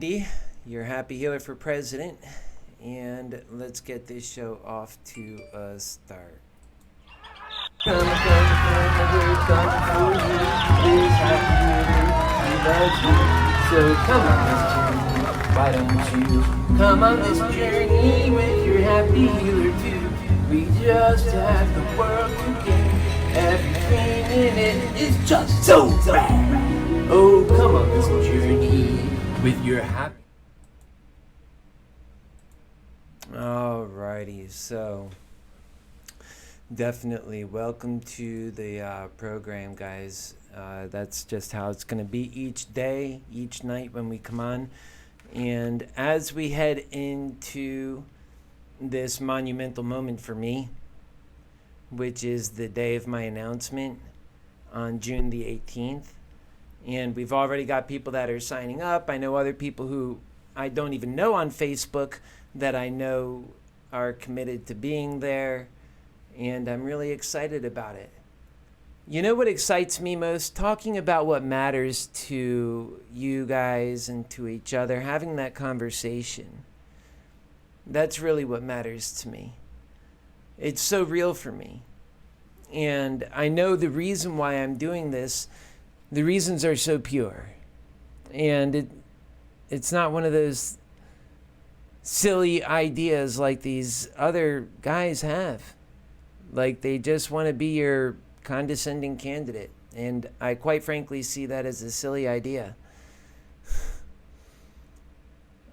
Your happy healer for president, and let's get this show off to a start. Come, we're coming for you. This happy healer, he loves you. So come on this journey. Why don't you come on this journey with your happy healer too? We just have the world together. Everything in it is just so rad. Oh, come on this journey with your happy. Alrighty, so definitely welcome to the program, guys. That's just how it's going to be each day, each night when we come on. And as we head into this monumental moment for me, which is the day of my announcement on June the 18th, and we've already got people that are signing up. I know other people who I don't even know on Facebook that I know are committed to being there, and I'm really excited about it. You know what excites me most? Talking about what matters to you guys and to each other, having that conversation. That's really what matters to me. It's so real for me. And I know the reason why I'm doing this, the reasons are so pure. And it's not one of those silly ideas like these other guys have. Like they just want to be your condescending candidate. And I quite frankly see that as a silly idea.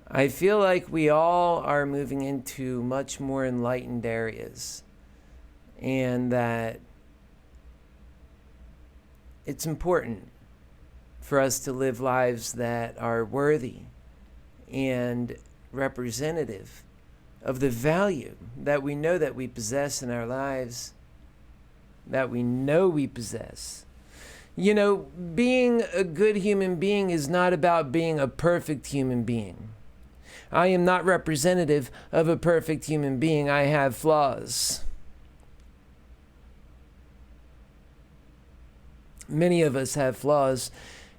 I feel like we all are moving into much more enlightened areas. And that it's important for us to live lives that are worthy and representative of the value that we know that we possess in our lives, that we know we possess. You know, being a good human being is not about being a perfect human being. I am not representative of a perfect human being. I have flaws. Many of us have flaws,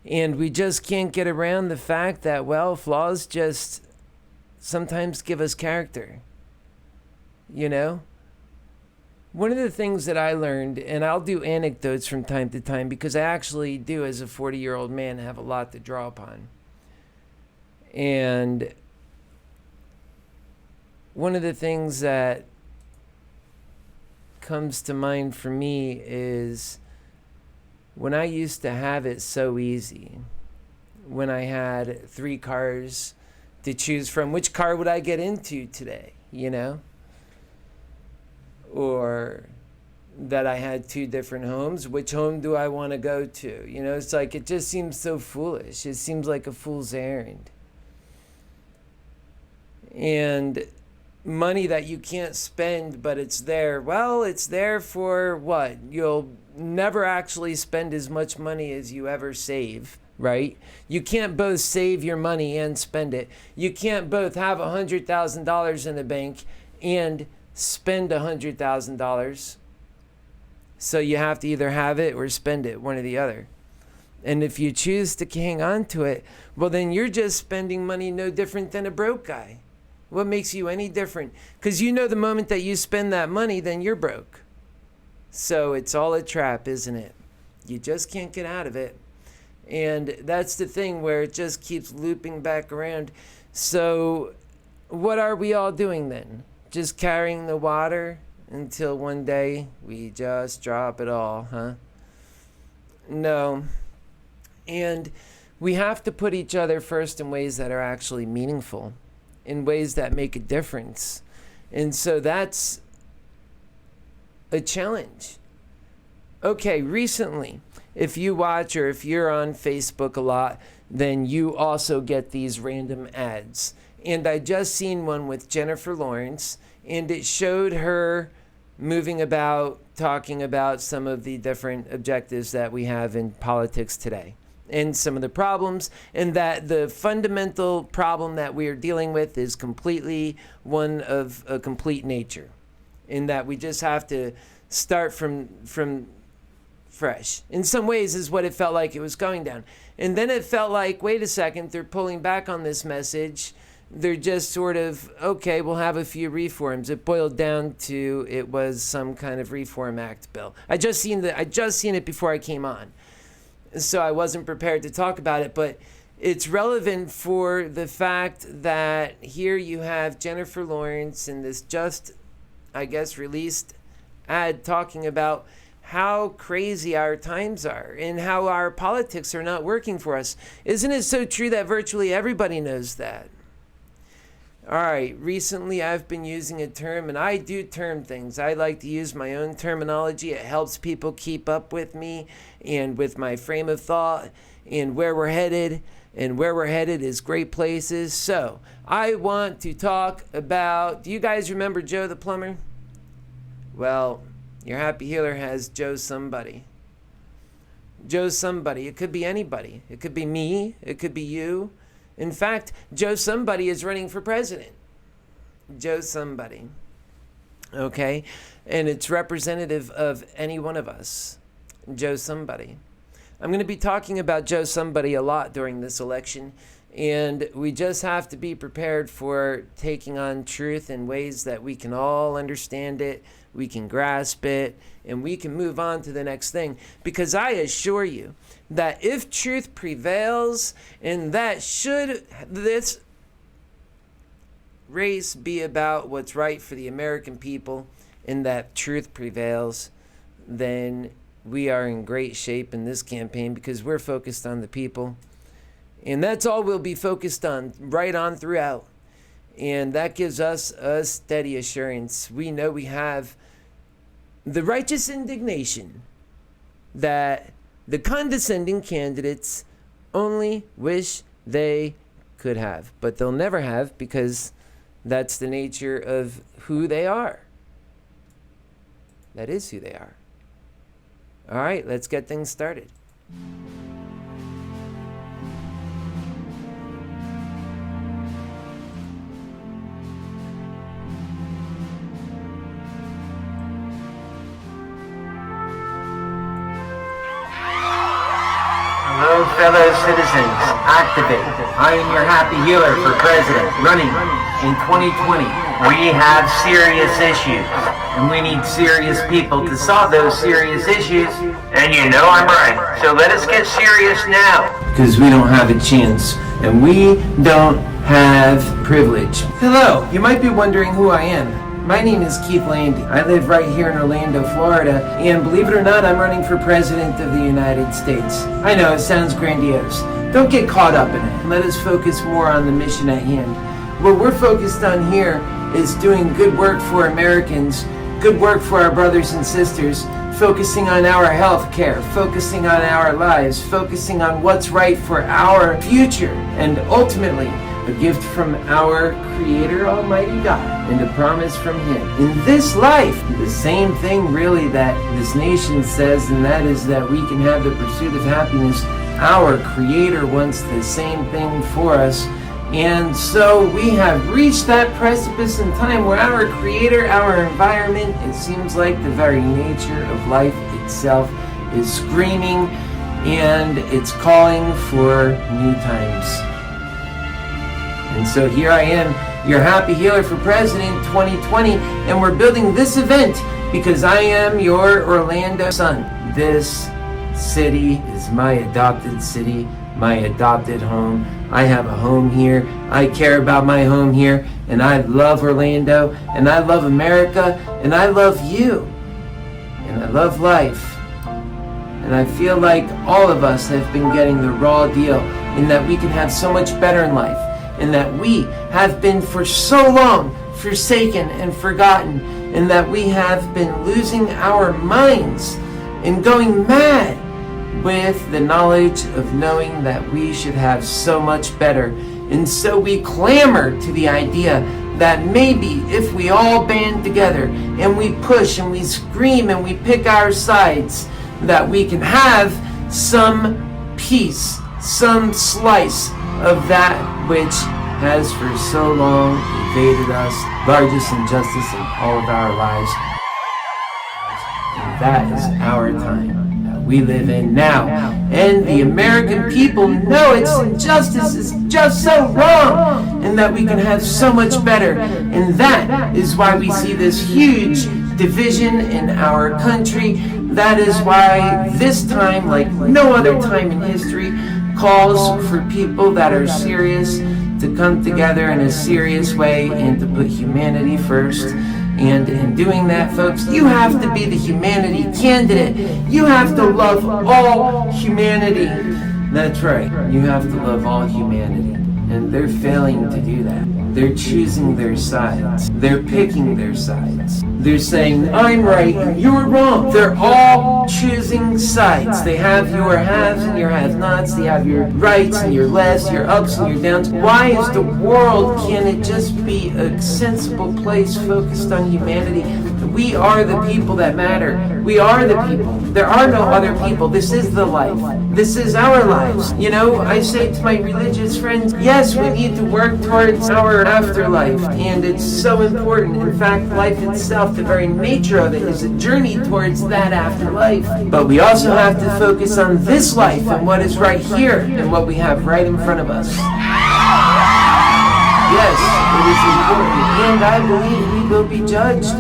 and we just can't get around the fact that, well, flaws just sometimes give us character. You know? One of the things that I learned, and I'll do anecdotes from time to time because I actually do, as a 40-year-old man, have a lot to draw upon. And one of the things that comes to mind for me is when I used to have it so easy, when I had 3 cars to choose from, which car would I get into today, you know? Or that I had 2 different homes, which home do I want to go to? You know, it's like, it just seems so foolish. It seems like a fool's errand. And money that you can't spend, but it's there. Well, it's there for what? You'll never actually spend as much money as you ever save, right? You can't both save your money and spend it. You can't both have $100,000 in the bank and spend $100,000. So you have to either have it or spend it, one or the other. And if you choose to hang on to it, well, then you're just spending money no different than a broke guy. What makes you any different? Because you know the moment that you spend that money, then you're broke. So it's all a trap, isn't it? You just can't get out of it. And that's the thing where it just keeps looping back around. So what are we all doing then? Just carrying the water until one day we just drop it all, huh? No. And we have to put each other first in ways that are actually meaningful, in ways that make a difference. And so that's a challenge. Okay, recently, if you watch or if you're on Facebook a lot, then you also get these random ads. And I just seen one with Jennifer Lawrence, and it showed her moving about, talking about some of the different objectives that we have in politics today, and some of the problems, and that the fundamental problem that we are dealing with is completely one of a complete nature, in that we just have to start from fresh. In some ways is what it felt like it was going down. And then it felt like, wait a second, they're pulling back on this message. They're just sort of, okay, we'll have a few reforms. It boiled down to it was some kind of Reform Act bill. I just seen it before I came on. So I wasn't prepared to talk about it, but it's relevant for the fact that here you have Jennifer Lawrence in this just, I guess, released ad talking about how crazy our times are and how our politics are not working for us. Isn't it so true that virtually everybody knows that? All right, recently I've been using a term, and I do term things. I like to use my own terminology. It helps people keep up with me and with my frame of thought and where we're headed. And where we're headed is great places. So I want to talk about, do you guys remember Joe the plumber? Well, your happy healer has Joe somebody. Joe somebody. It could be anybody. It could be me. It could be you. In fact, Joe somebody is running for president. Joe somebody. Okay? And it's representative of any one of us. Joe somebody. I'm going to be talking about Joe somebody a lot during this election. And we just have to be prepared for taking on truth in ways that we can all understand it, we can grasp it, and we can move on to the next thing. Because I assure you that if truth prevails, and that should this race be about what's right for the American people, and that truth prevails, then we are in great shape in this campaign because we're focused on the people. And that's all we'll be focused on right on throughout. And that gives us a steady assurance. We know we have the righteous indignation that the condescending candidates only wish they could have. But they'll never have because that's the nature of who they are. That is who they are. All right, let's get things started. Hello, fellow citizens. Activate. I am your happy healer for president, running in 2020. We have serious issues, and we need serious people to solve those serious issues. And you know I'm right. So let us get serious now. Because we don't have a chance, and we don't have privilege. Hello, you might be wondering who I am. My name is Keith Landy. I live right here in Orlando, Florida, and believe it or not, I'm running for President of the United States. I know, it sounds grandiose. Don't get caught up in it. Let us focus more on the mission at hand. What we're focused on here is doing good work for Americans, good work for our brothers and sisters, focusing on our health care, focusing on our lives, focusing on what's right for our future, and ultimately, a gift from our Creator, Almighty God, and a promise from Him. In this life, the same thing really that this nation says, and that is that we can have the pursuit of happiness. Our Creator wants the same thing for us. And so we have reached that precipice in time where our Creator, our environment, it seems like the very nature of life itself is screaming and it's calling for new times. And so here I am, your happy healer for President 2020, and we're building this event because I am your Orlando son. This city is my adopted city, my adopted home. I have a home here. I care about my home here, and I love Orlando, and I love America, and I love you, and I love life. And I feel like all of us have been getting the raw deal in that we can have so much better in life. And that we have been for so long forsaken and forgotten, and that we have been losing our minds and going mad with the knowledge of knowing that we should have so much better. And so we clamor to the idea that maybe if we all band together and we push and we scream and we pick our sides, that we can have some piece, some slice of that which has for so long evaded us, largest injustice in all of our lives. And that is our time. we live in now. And the American people know its injustice is just so wrong, and that we can have so much better. And that is why we see this huge division in our country. That is why this time, like no other time in history, calls for people that are serious to come together in a serious way and to put humanity first. And in doing that, folks, you have to be the humanity candidate. You have to love all humanity. That's right. You have to love all humanity. And they're failing to do that. They're choosing their sides. They're picking their sides. They're saying, I'm right and you're wrong. They're all choosing sides. They have your haves and your have-nots. They have your rights and your lefts, your ups and your downs. Why is the world, can it just be a sensible place focused on humanity? We are the people that matter. We are the people. There are no other people. This is the life. This is our lives. You know, I say to my religious friends, yes, we need to work towards our afterlife, and it's so important. In fact, life itself, the very nature of it, is a journey towards that afterlife. But we also have to focus on this life and what is right here and what we have right in front of us. Yes, it is important, and I believe we will be judged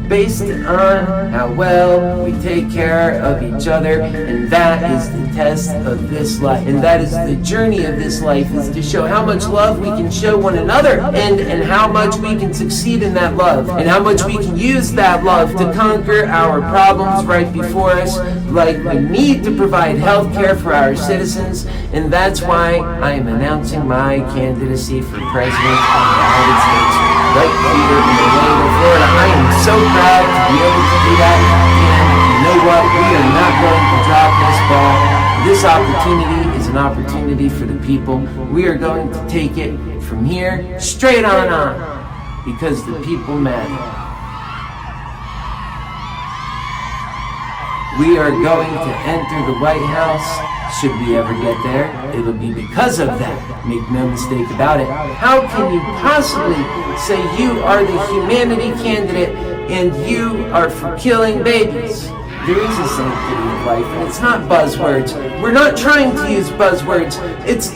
based on how well we take care of each other, and that is the test of this life, and that is the journey of this life, is to show how much love we can show one another, and how much we can succeed in that love, and how much we can use that love to conquer our problems right before us. Like, we need to provide health care for our citizens, and that's why I am announcing my candidacy for president of the United States right here in Orlando, Florida. I am so proud to be able to do that, and you know what? We are not going to drop this ball. This opportunity is an opportunity for the people. We are going to take it from here straight on, because the people matter. We are going to enter the White House. Should we ever get there, it'll be because of that. Make no mistake about it. How can you possibly say you are the humanity candidate and you are for killing babies? There is a sanctity of life, and it's not buzzwords. We're not trying to use buzzwords.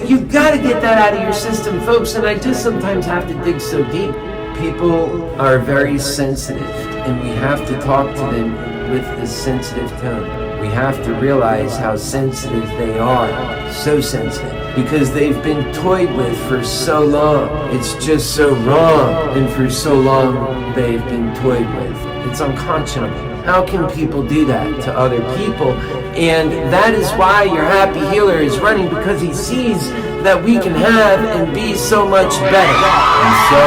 You've got to get that out of your system, folks, and I just sometimes have to dig so deep. People are very sensitive, and we have to talk to them with a sensitive tone. We have to realize how sensitive they are, so sensitive, because they've been toyed with for so long. It's just so wrong, and for so long they've been toyed with. It's unconscionable. How can people do that to other people? And that is why your happy healer is running, because he sees that we can have and be so much better. And so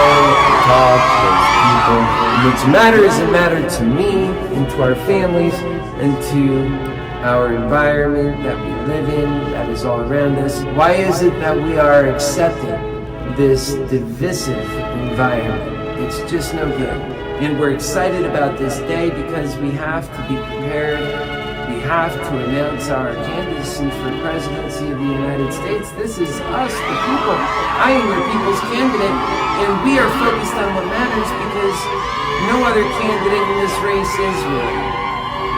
talk to those people. Which matters, it mattered to me and to our families and to our environment that we live in, that is all around us. Why is it that we are accepting this divisive environment? It's just no good. And we're excited about this day because we have to be prepared. We have to announce our candidacy for presidency of the United States. This is us, the people. I am your people's candidate, and we are focused on what matters, because no other candidate in this race is really.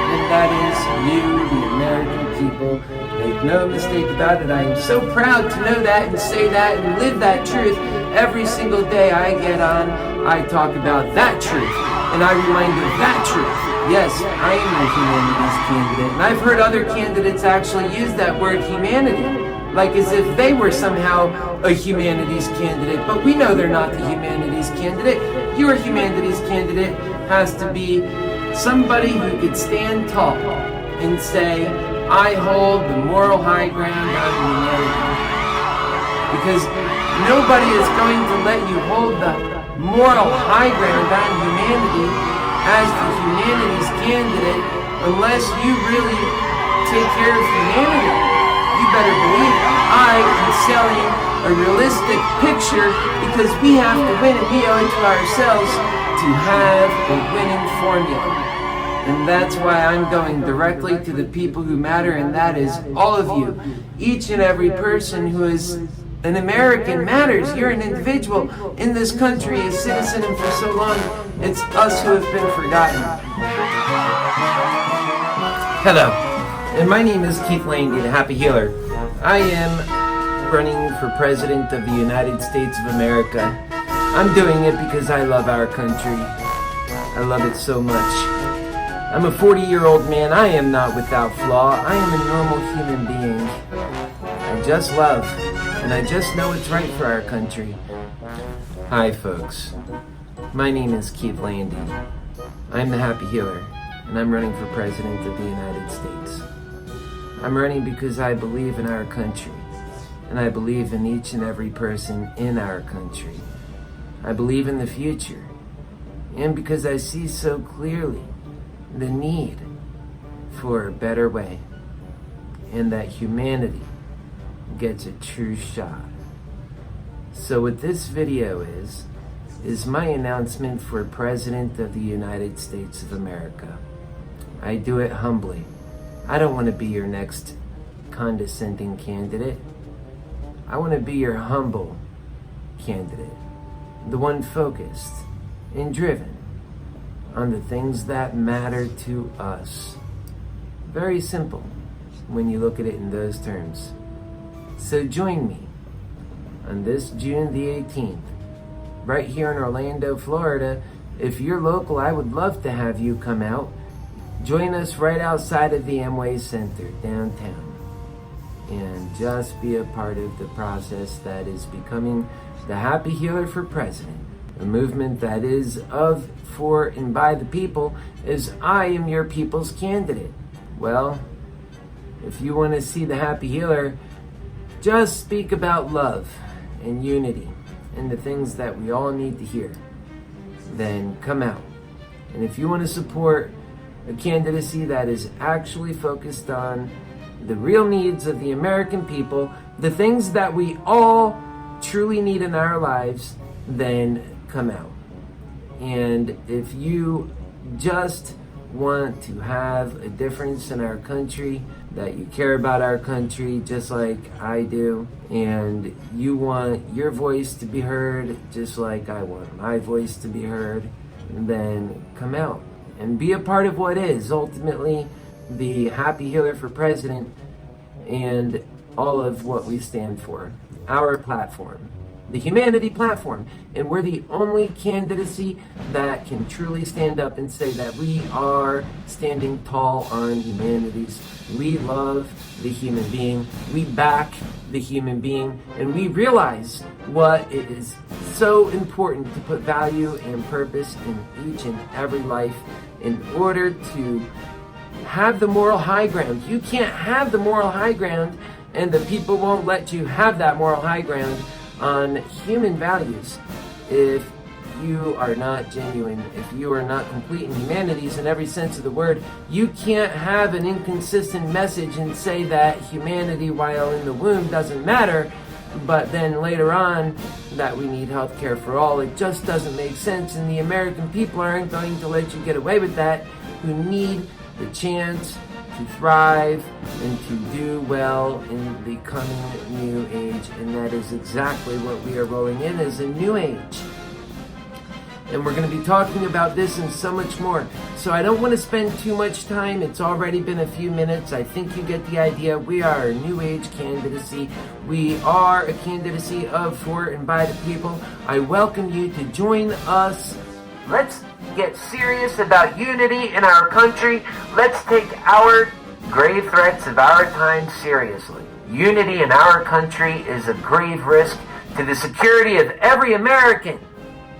And that is you, the American people. Make no mistake about it. I am so proud to know that and say that and live that truth. Every single day I get on, I talk about that truth, and I remind you of that truth. Yes, I am a humanities candidate, and I've heard other candidates actually use that word humanity, like as if they were somehow a humanities candidate, but we know they're not the humanities candidate. Your humanities candidate has to be somebody who could stand tall and say, I hold the moral high ground on humanity. Because nobody is going to let you hold the moral high ground on humanity as the humanities candidate unless you really take care of humanity. You better believe I am selling a realistic picture, because we have to win, and we owe it to ourselves to have a winning formula. And that's why I'm going directly to the people who matter, and that is all of you. Each and every person who is an American matters. You're an individual in this country, a citizen, and for so long, it's us who have been forgotten. Hello. And my name is Keith Landy, the Happy Healer. I am running for President of the United States of America. I'm doing it because I love our country. I love it so much. I'm a 40-year-old man. I am not without flaw. I am a normal human being. I just love, and I just know it's right for our country. Hi, folks. My name is Keith Landy. I'm the Happy Healer, and I'm running for President of the United States. I'm running because I believe in our country, and I believe in each and every person in our country. I believe in the future, and because I see so clearly the need for a better way, and that humanity gets a true shot. So what this video is my announcement for President of the United States of America. I do it humbly. I don't want to be your next condescending candidate. I want to be your humble candidate, the one focused and driven on the things that matter to us. Very simple when you look at it in those terms. So join me on this June the 18th, right here in Orlando, Florida. If you're local, I would love to have you come out. Join us right outside of the Amway Center downtown and just be a part of the process that is becoming the Happy Healer for President, a movement that is of, for, and by the people, as I am your people's candidate. Well, if you want to see the Happy Healer just speak about love and unity and the things that we all need to hear, then come out. And if you want to support a candidacy that is actually focused on the real needs of the American people, the things that we all truly need in our lives, then come out. And if you just want to have a difference in our country, that you care about our country just like I do, and you want your voice to be heard just like I want my voice to be heard, then come out and be a part of what is ultimately the Happy Healer for President and all of what we stand for. Our platform, the Humanity Platform, and we're the only candidacy that can truly stand up and say that we are standing tall on humanities. We love the human being, we back the human being, and we realize what it is so important to put value and purpose in each and every life in order to have the moral high ground. You can't have the moral high ground, and the people won't let you have that moral high ground on human values if you are not genuine, if you are not complete in humanities in every sense of the word. You can't have an inconsistent message and say that humanity while in the womb doesn't matter, but then later on that we need health care for all. It just doesn't make sense, and the American people aren't going to let you get away with that, who need the chance to thrive and to do well in the coming new age. And that is exactly what we are rolling in as a new age. And we're going to be talking about this and so much more. So I don't want to spend too much time. It's already been a few minutes. I think you get the idea. We are a new age candidacy. We are a candidacy of, for, and by the people. I welcome you to join us. Let's get serious about unity in our country. Let's take our grave threats of our time seriously. Unity in our country is a grave risk to the security of every American.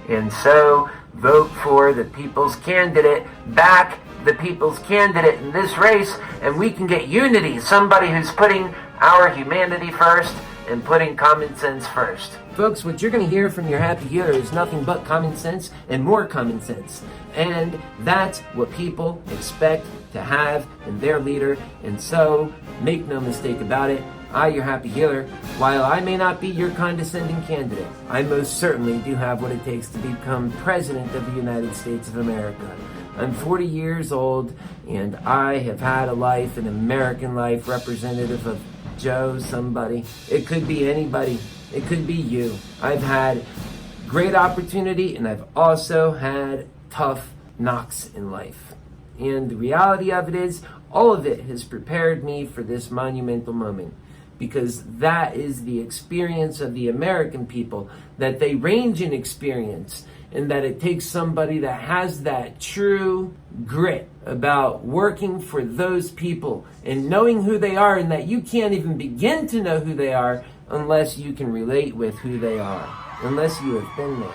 And so, vote for the people's candidate, back the people's candidate in this race, and we can get unity, somebody who's putting our humanity first and putting common sense first. Folks, what you're going to hear from your Happy Healer is nothing but common sense and more common sense. And that's what people expect to have in their leader. And so, make no mistake about it, I, your Happy Healer, while I may not be your condescending candidate, I most certainly do have what it takes to become President of the United States of America. I'm 40 years old, and I have had a life, an American life, representative of Joe, somebody. It could be anybody. It could be you. I've had great opportunity, and I've also had tough knocks in life. And the reality of it is, All of it has prepared me for this monumental moment, because that is the experience of the American people, that they range in experience, and that it takes somebody that has that true grit about working for those people and knowing who they are, and that you can't even begin to know who they are unless you can relate with who they are, unless you have been there.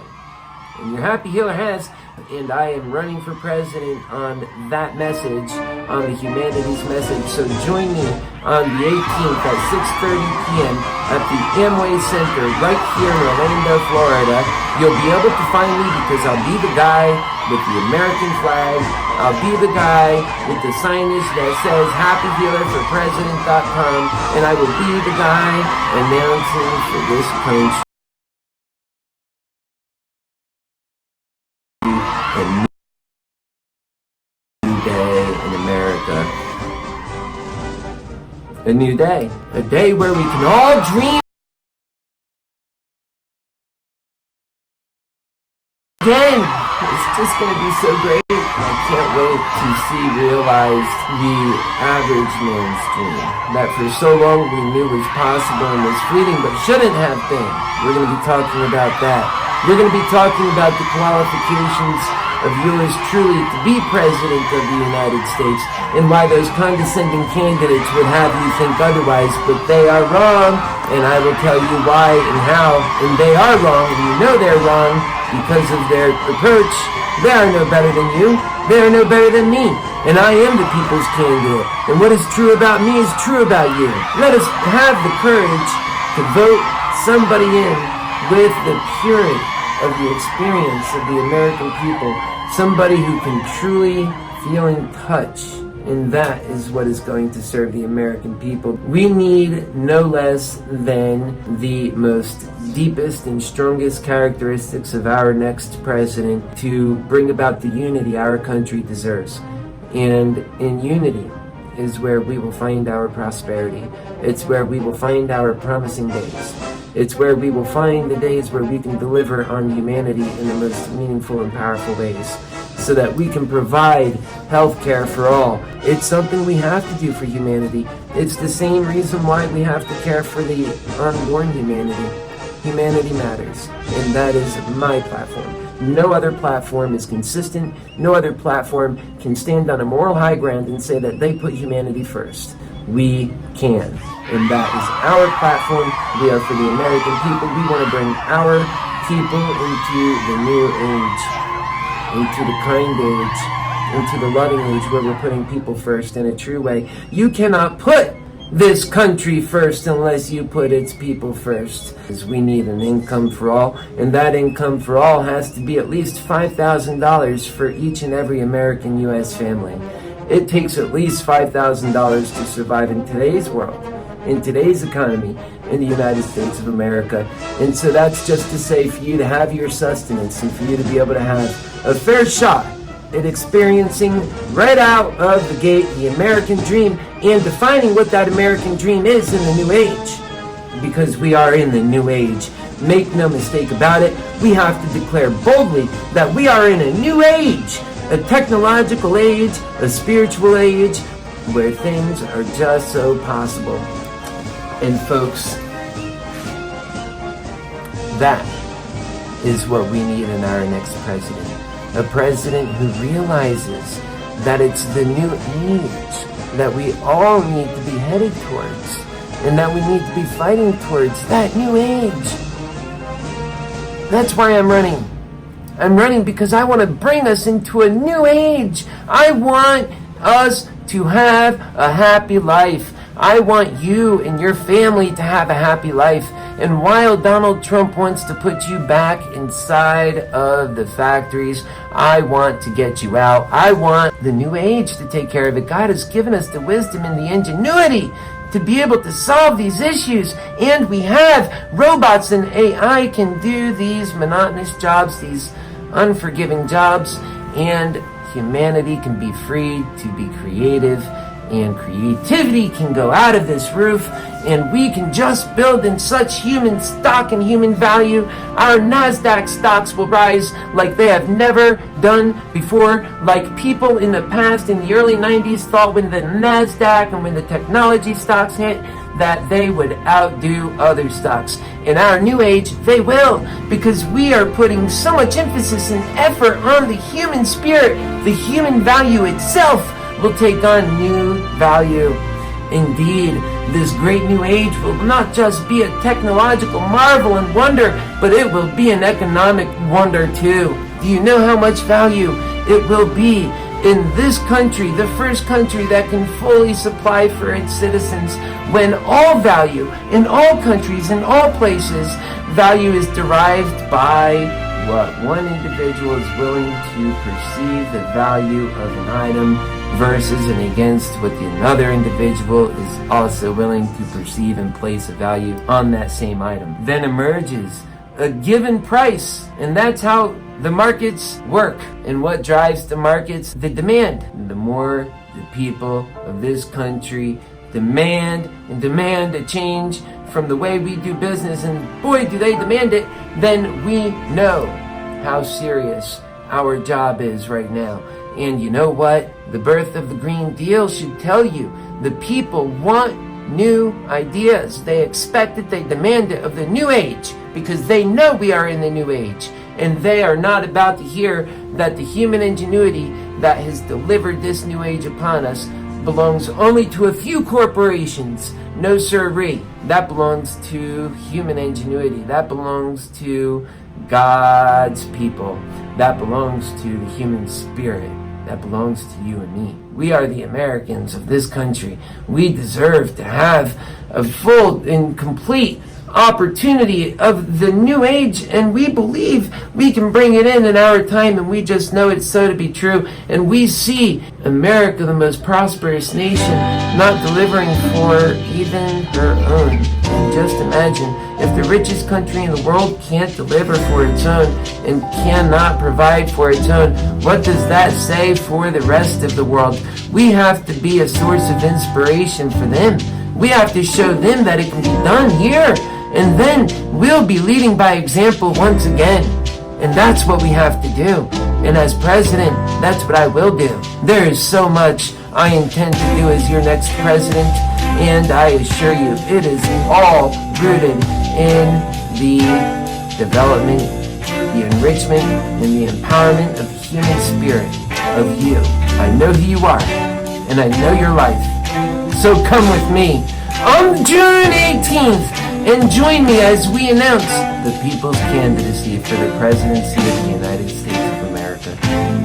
And your Happy Healer has, and I am running for president on that message, on the humanities message. So join me on the 18th at 6:30 p.m. at the Amway Center right here in Orlando, Florida. You'll be able to find me because I'll be the guy with the American flag. I'll be the guy with the signage that says happyhealerforpresident.com, and I will be the guy announcing for this country a new day in America. A new day. A day where we can all dream again. It's just going to be so great. I can't wait to see realized the average man's dream that for so long we knew was possible and was fleeting but shouldn't have been. We're going to be talking about that. We're going to be talking about the qualifications of yours truly to be president of the United States, and why those condescending candidates would have you think otherwise, but they are wrong, and I will tell you why and how, and they are wrong, and you know they're wrong because of their approach. They are no better than you, they are no better than me, and I am the people's candidate, and what is true about me is true about you. Let us have the courage to vote somebody in with the purity of the experience of the American people, somebody who can truly feel in touch, and that is what is going to serve the American people. We need no less than the most deepest and strongest characteristics of our next president to bring about the unity our country deserves. And in unity is where we will find our prosperity. It's where we will find our promising days. It's where we will find the days where we can deliver on humanity in the most meaningful and powerful ways, so that we can provide health care for all. It's something we have to do for humanity. It's the same reason why we have to care for the unborn humanity. Humanity matters, and that is my platform. No other platform is consistent. No other platform can stand on a moral high ground and say that they put humanity first. We can, and that is our platform. We are for the American people. We want to bring our people into the new age, into the kind age, into the loving age, where we're putting people first in a true way. You cannot put this country first unless you put its people first. Because we need an income for all, and that income for all has to be at least $5,000 for each and every American U.S. family. It takes at least $5,000 to survive in today's world, in today's economy, in the United States of America. And so that's just to say, for you to have your sustenance and for you to be able to have a fair shot at experiencing right out of the gate the American dream and defining what that American dream is in the new age. Because we are in the new age. Make no mistake about it, we have to declare boldly that we are in a new age. A technological age, a spiritual age, where things are just so possible. And folks, that is what we need in our next president. A president who realizes that it's the new age that we all need to be headed towards, and that we need to be fighting towards that new age. That's why I'm running. I'm running because I want to bring us into a new age. I want us to have a happy life. I want you and your family to have a happy life. And while Donald Trump wants to put you back inside of the factories, I want to get you out. I want the new age to take care of it. God has given us the wisdom and the ingenuity to be able to solve these issues, and we have robots, and AI can do these monotonous jobs, these unforgiving jobs, and humanity can be free to be creative, and creativity can go out of this roof, and we can just build in such human stock and human value, our NASDAQ stocks will rise like they have never done before. Like people in the past, in the early 90s, thought when the NASDAQ and when the technology stocks hit, that they would outdo other stocks. In our new age, they will, because we are putting so much emphasis and effort on the human spirit. The human value itself will take on new value. Indeed, this great new age will not just be a technological marvel and wonder, but it will be an economic wonder too. Do you know how much value it will be in this country, the first country that can fully supply for its citizens, when all value in all countries, in all places, value is derived by what one individual is willing to perceive the value of an item versus and against what another individual is also willing to perceive and place a value on that same item. Then emerges a given price, and that's how the markets work. And what drives the markets? The demand. And the more the people of this country demand a change from the way we do business, and boy do they demand it, then we know how serious our job is right now. And you know what? The birth of the Green Deal should tell you the people want new ideas. They expect it, they demand it of the new age, because they know we are in the new age. And they are not about to hear that the human ingenuity that has delivered this new age upon us belongs only to a few corporations. No sirree. That belongs to human ingenuity. That belongs to God's people. That belongs to the human spirit. That belongs to you and me. We are the Americans of this country. We deserve to have a full and complete opportunity of the new age, and we believe we can bring it in our time, and we just know it's so to be true. And we see America, the most prosperous nation, not delivering for even her own. And just imagine if the richest country in the world can't deliver for its own and cannot provide for its own. What does that say for the rest of the world? We have to be a source of inspiration for them. We have to show them that it can be done here. And then we'll be leading by example once again. And that's what we have to do. And as president, that's what I will do. There is so much I intend to do as your next president. And I assure you, it is all rooted in the development, the enrichment, and the empowerment of the human spirit of you. I know who you are, and I know your life. So come with me on June 18th. And join me as we announce the people's candidacy for the presidency of the United States of America.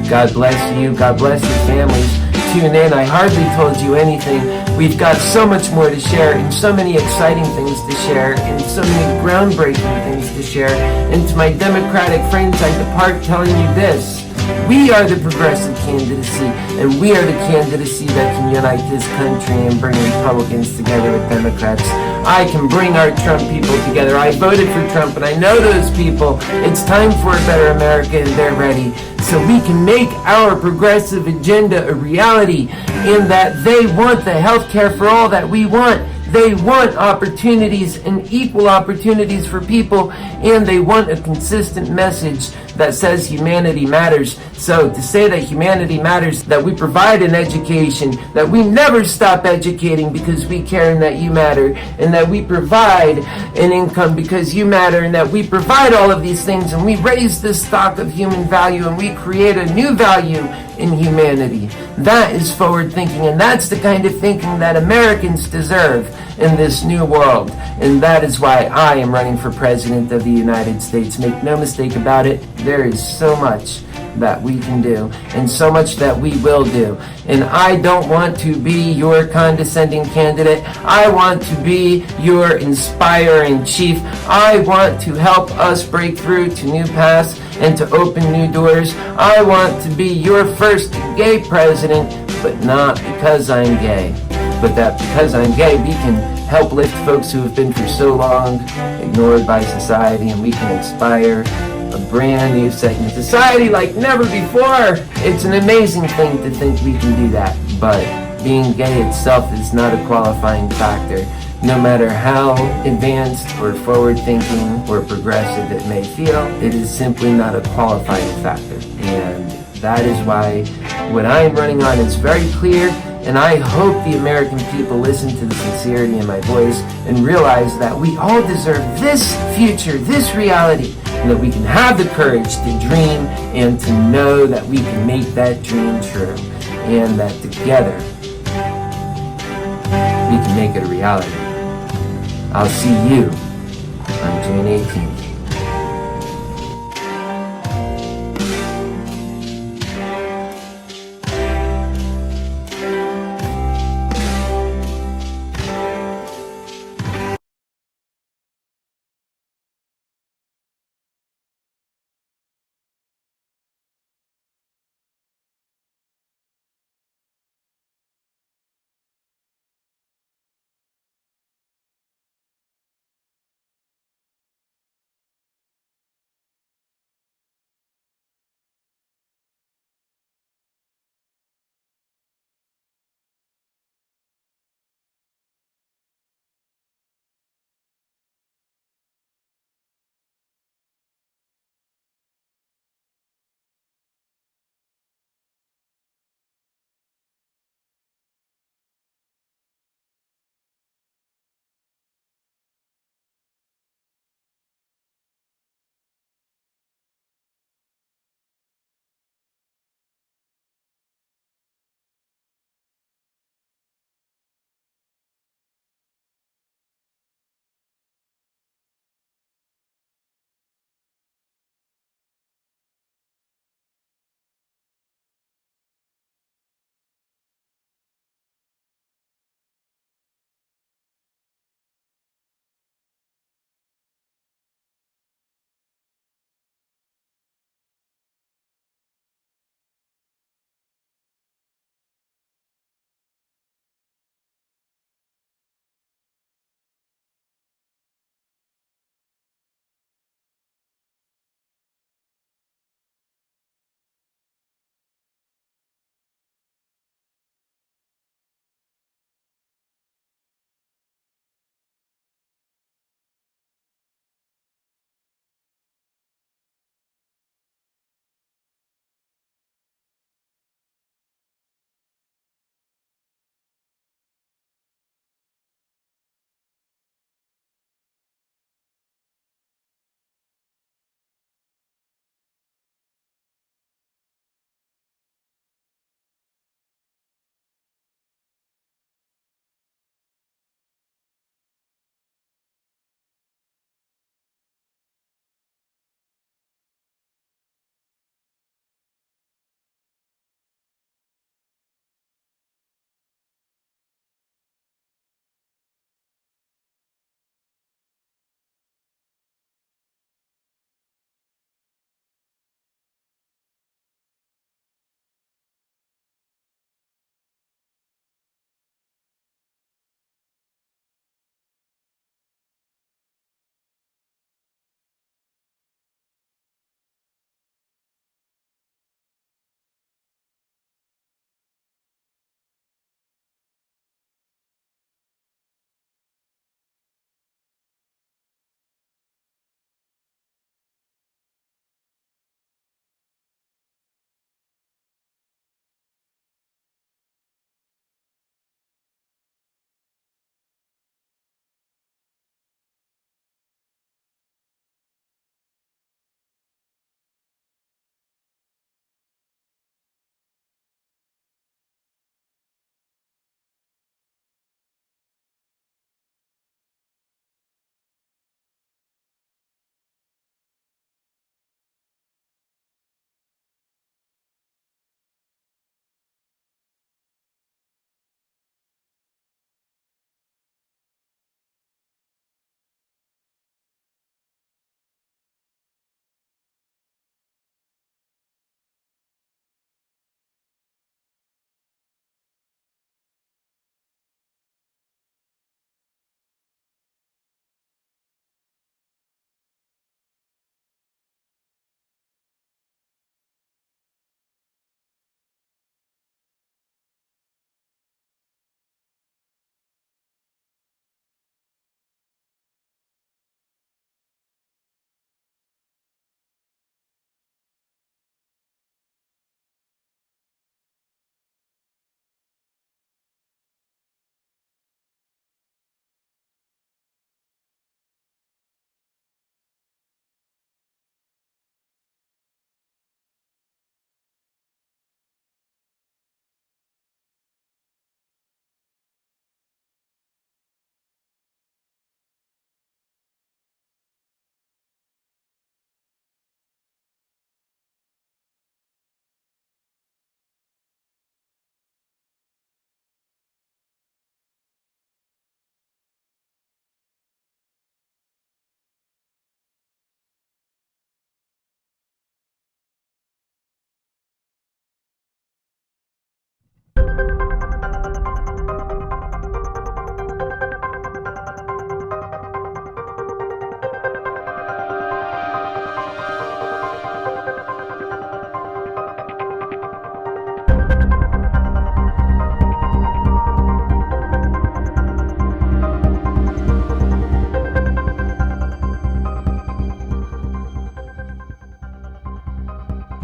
God bless you. God bless your families. Tune in. I hardly told you anything. We've got so much more to share, and so many exciting things to share, and so many groundbreaking things to share. And to my Democratic friends, I depart telling you this. We are the progressive candidacy, and we are the candidacy that can unite this country and bring Republicans together with Democrats. I can bring our Trump people together. I voted for Trump, and I know those people. It's time for a better America, and they're ready. So we can make our progressive agenda a reality, in that they want the health care for all that we want. They want opportunities and equal opportunities for people, and they want a consistent message that says humanity matters. So to say that humanity matters, that we provide an education, that we never stop educating because we care and that you matter, and that we provide an income because you matter, and that we provide all of these things, and we raise the stock of human value, and we create a new value in humanity. That is forward thinking, and that's the kind of thinking that Americans deserve in this new world. And that is why I am running for president of the United States. Make no mistake about it, there is so much that we can do, and so much that we will do. And I don't want to be your condescending candidate. I want to be your inspiring chief. I want to help us break through to new paths and to open new doors. I want to be your first gay president, but not because I'm gay, but that because I'm gay, we can help lift folks who have been for so long ignored by society, and we can inspire a brand new segment of society like never before. It's an amazing thing to think we can do that, but being gay itself is not a qualifying factor. No matter how advanced or forward-thinking or progressive it may feel, it is simply not a qualifying factor. And that is why what I am running on is very clear, and I hope the American people listen to the sincerity in my voice and realize that we all deserve this future, this reality, and that we can have the courage to dream and to know that we can make that dream true, and that together we can make it a reality. I'll see you on June 18th.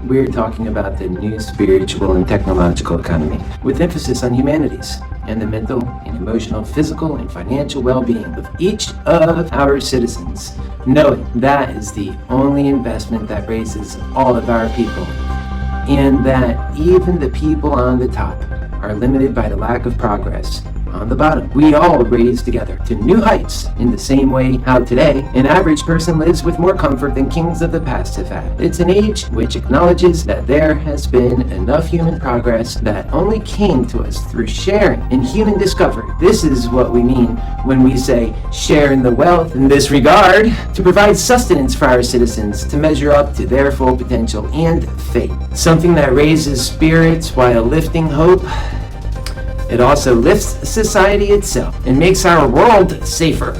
We're talking about the new spiritual and technological economy, with emphasis on humanities and the mental and emotional, physical and financial well-being of each of our citizens, knowing that is the only investment that raises all of our people, and that even the people on the top are limited by the lack of progress on the bottom. We all raise together to new heights in the same way how today an average person lives with more comfort than kings of the past have had. It's an age which acknowledges that there has been enough human progress that only came to us through sharing and human discovery. This is what we mean when we say share in the wealth in this regard, to provide sustenance for our citizens to measure up to their full potential and faith. Something that raises spirits while lifting hope. It also lifts society itself and makes our world safer.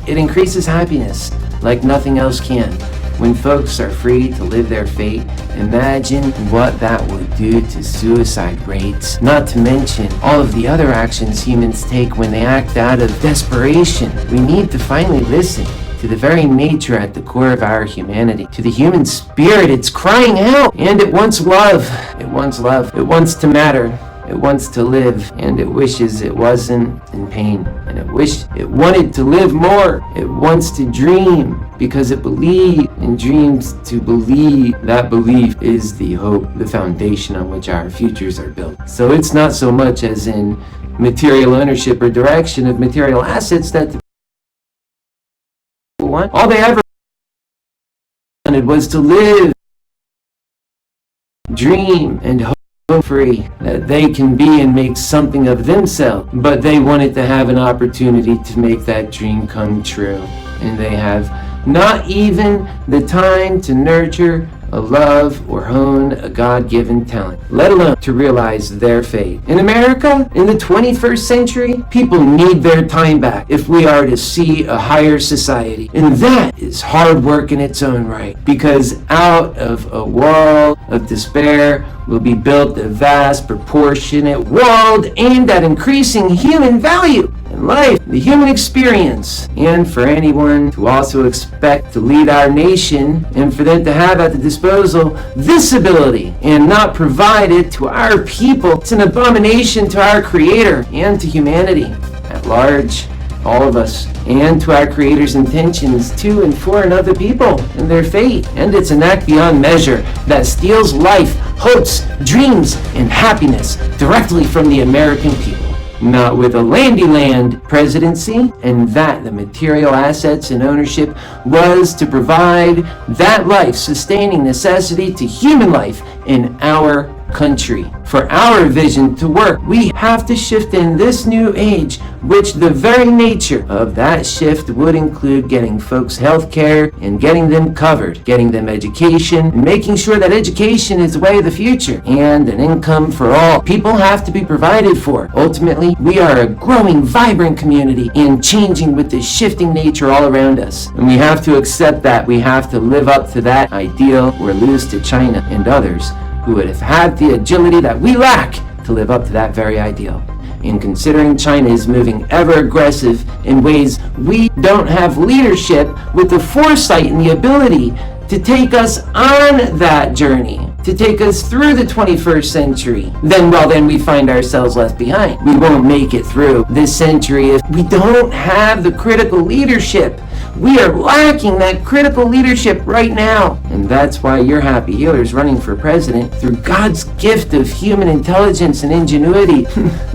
It increases happiness like nothing else can. When folks are free to live their fate, imagine what that would do to suicide rates. Not to mention all of the other actions humans take when they act out of desperation. We need to finally listen to the very nature at the core of our humanity, to the human spirit. It's crying out, and it wants love. It wants love. It wants to matter. It wants to live, and it wishes it wasn't in pain, and it wanted to live more. It wants to dream because it believes and dreams to believe. That belief is the hope, the foundation on which our futures are built. So it's not so much as in material ownership or direction of material assets that the people want. All they ever wanted was to live, dream, and hope free, that they can be and make something of themselves, but they wanted to have an opportunity to make that dream come true, and they have not even the time to nurture a love or hone a God-given talent, let alone to realize their fate. In America, in the 21st century, people need their time back if we are to see a higher society. And that is hard work in its own right, because out of a world of despair will be built a vast, proportionate world aimed at increasing human value and life, the human experience, and for anyone to also expect to lead our nation, and for them to have at the disposal this ability and not provide it to our people. It's an abomination to our Creator and to humanity at large, all of us, and to our Creator's intentions to and for another people and their fate. And it's an act beyond measure that steals life, hopes, dreams, and happiness directly from the American people. Not with a landy-land presidency, and that the material assets and ownership was to provide that life-sustaining necessity to human life in our country. For our vision to work, we have to shift in this new age, which the very nature of that shift would include getting folks health care and getting them covered, getting them education, and making sure that education is the way of the future, and an income for all. People have to be provided for. Ultimately, we are a growing, vibrant community and changing with the shifting nature all around us. And we have to accept that. We have to live up to that ideal or lose to China and others who would have had the agility that we lack to live up to that very ideal. And considering China is moving ever aggressive in ways we don't have leadership with the foresight and the ability to take us on that journey, to take us through the 21st century, then we find ourselves left behind. We won't make it through this century if we don't have the critical leadership. We are lacking that critical leadership right now. And that's why your happy healer is running for president through God's gift of human intelligence and ingenuity,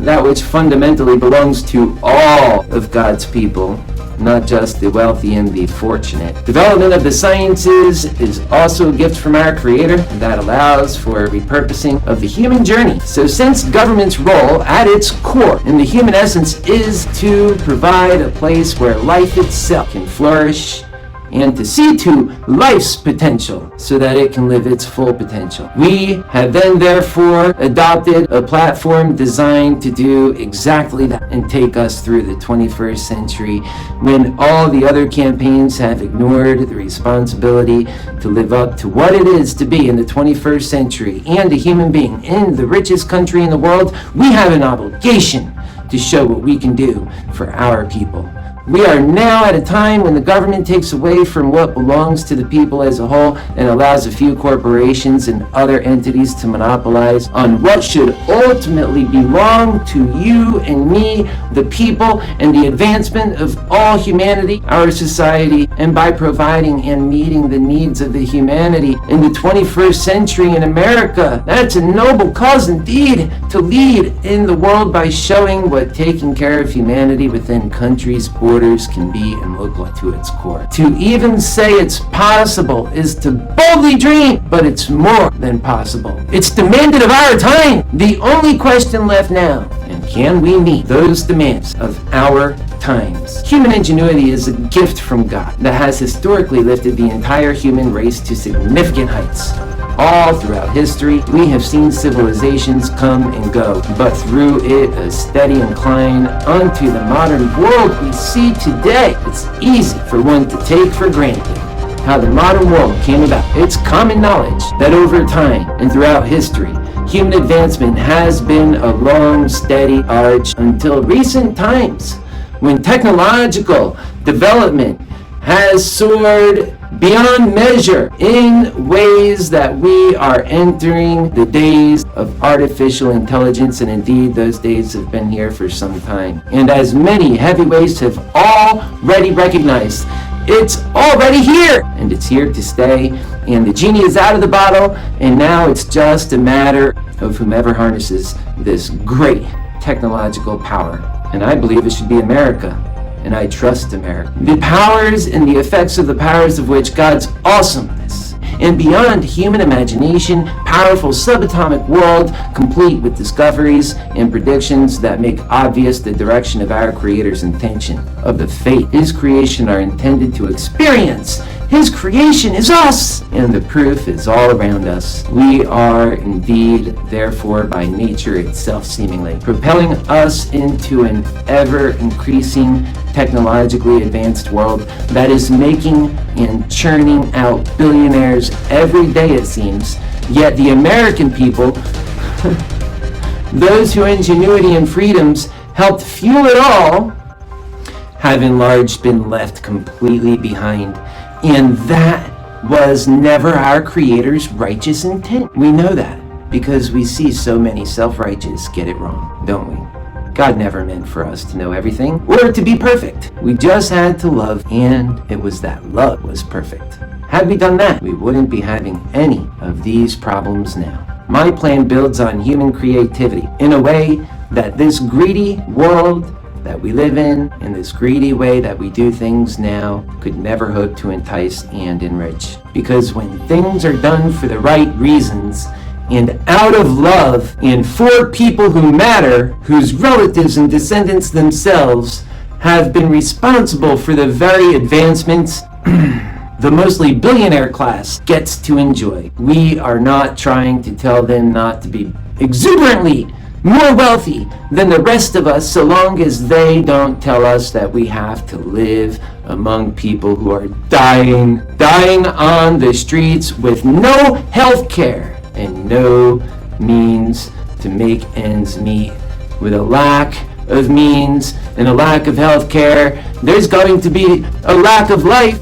that which fundamentally belongs to all of God's people, not just the wealthy and the fortunate. Development of the sciences is also a gift from our Creator that allows for repurposing of the human journey. So since government's role at its core in the human essence is to provide a place where life itself can flourish and to see to life's potential so that it can live its full potential. We have then therefore adopted a platform designed to do exactly that and take us through the 21st century when all the other campaigns have ignored the responsibility to live up to what it is to be in the 21st century and a human being in the richest country in the world. We have an obligation to show what we can do for our people. We are now at a time when the government takes away from what belongs to the people as a whole and allows a few corporations and other entities to monopolize on what should ultimately belong to you and me, the people, and the advancement of all humanity, our society, and by providing and meeting the needs of the humanity in the 21st century in America. That's a noble cause indeed, to lead in the world by showing what taking care of humanity within countries' borders can be and look like to its core. To even say it's possible is to boldly dream, but it's more than possible. It's demanded of our time. The only question left now, and can we meet those demands of our times? Human ingenuity is a gift from God that has historically lifted the entire human race to significant heights. All throughout history, we have seen civilizations come and go, but through it a steady incline onto the modern world we see today. It's easy for one to take for granted how the modern world came about. It's common knowledge that over time and throughout history, human advancement has been a long, steady arch until recent times, when technological development has soared beyond measure in ways that we are entering the days of artificial intelligence, and indeed those days have been here for some time. And as many heavyweights have already recognized, it's already here, and it's here to stay, and the genie is out of the bottle, and now it's just a matter of whomever harnesses this great technological power. And I believe it should be America. And I trust America. The powers and the effects of the powers of which God's awesomeness and beyond human imagination, powerful subatomic world, complete with discoveries and predictions that make obvious the direction of our Creator's intention of the fate His creation are intended to experience. His creation is us, and the proof is all around us. We are indeed, therefore, by nature itself seemingly, propelling us into an ever-increasing technologically advanced world that is making and churning out billionaires every day, it seems. Yet the American people, those whose ingenuity and freedoms helped fuel it all, have in large been left completely behind. And that was never our Creator's righteous intent. We know that because we see so many self-righteous get it wrong, don't we? God never meant for us to know everything or to be perfect. We just had to love, and it was that love was perfect. Had we done that, we wouldn't be having any of these problems now. My plan builds on human creativity in a way that this greedy world that we live in this greedy way that we do things now, could never hope to entice and enrich. Because when things are done for the right reasons, and out of love, and for people who matter, whose relatives and descendants themselves have been responsible for the very advancements the mostly billionaire class gets to enjoy. We are not trying to tell them not to be exuberantly more wealthy than the rest of us, so long as they don't tell us that we have to live among people who are dying on the streets with no health care and no means to make ends meet. With a lack of means and a lack of health care, there's going to be a lack of life.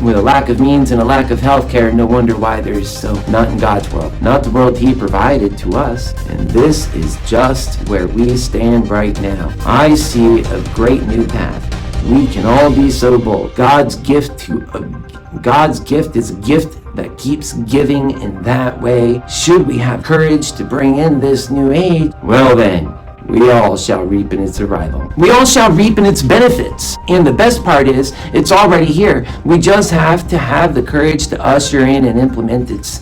With a lack of means and a lack of health care, no wonder why there's so not in God's world, not the world He provided to us. And this is just where we stand right now. I see a great new path. We can all be so bold. God's gift is a gift that keeps giving in that way. Should we have courage to bring in this new age, well then, we all shall reap in its arrival. We all shall reap in its benefits. And the best part is, it's already here. We just have to have the courage to usher in and implement its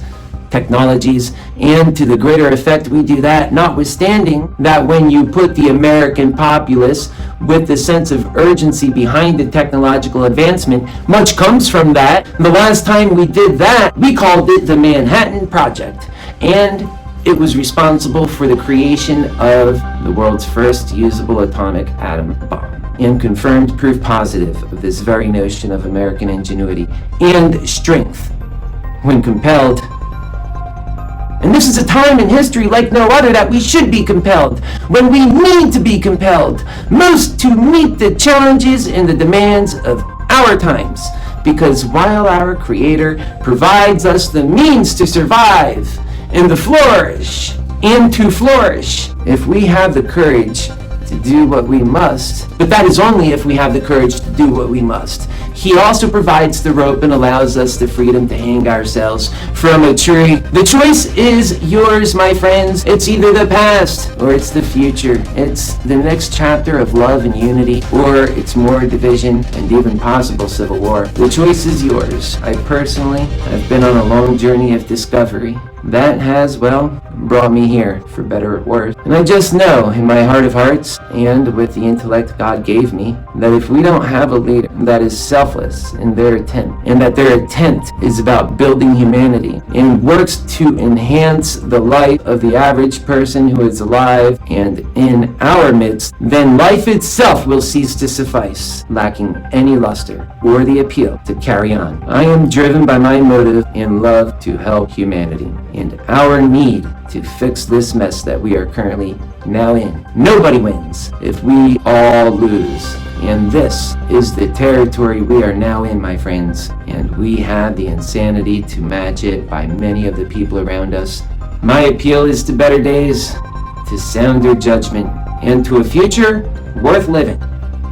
technologies. And to the greater effect we do that, notwithstanding that when you put the American populace with the sense of urgency behind the technological advancement, much comes from that. The last time we did that, we called it the Manhattan Project. And it was responsible for the creation of the world's first usable atomic atom bomb, and confirmed proof positive of this very notion of American ingenuity and strength when compelled. And this is is a time in history like no other that we should be compelled, when we need to be compelled, most to meet the challenges and the demands of our times. Because while our Creator provides us the means to survive and to flourish, if we have the courage to do what we must, but that is only if we have the courage to do what we must. He also provides the rope and allows us the freedom to hang ourselves from a tree. The choice is yours, my friends. It's either the past or it's the future. It's the next chapter of love and unity, or it's more division and even possible civil war. The choice is yours. I personally have been on a long journey of discovery that has, well, brought me here, for better or worse. And I just know in my heart of hearts and with the intellect God gave me that if we don't have a leader that is selfless in their intent, and that their intent is about building humanity and works to enhance the life of the average person who is alive and in our midst, then life itself will cease to suffice, lacking any luster or the appeal to carry on. I am driven by my motive and love to help humanity and our need to fix this mess that we are currently now in. Nobody wins if we all lose. And this is the territory we are now in, my friends. And we have the insanity to match it by many of the people around us. My appeal is to better days, to sounder judgment, and to a future worth living,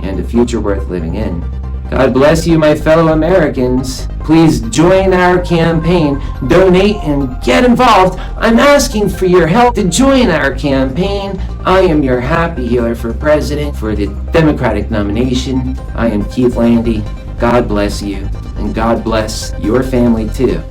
and a future worth living in. God bless you, my fellow Americans. Please join our campaign, donate, and get involved. I'm asking for your help to join our campaign. I am your happy healer for president for the Democratic nomination. I am Keith Landy. God bless you, and God bless your family too.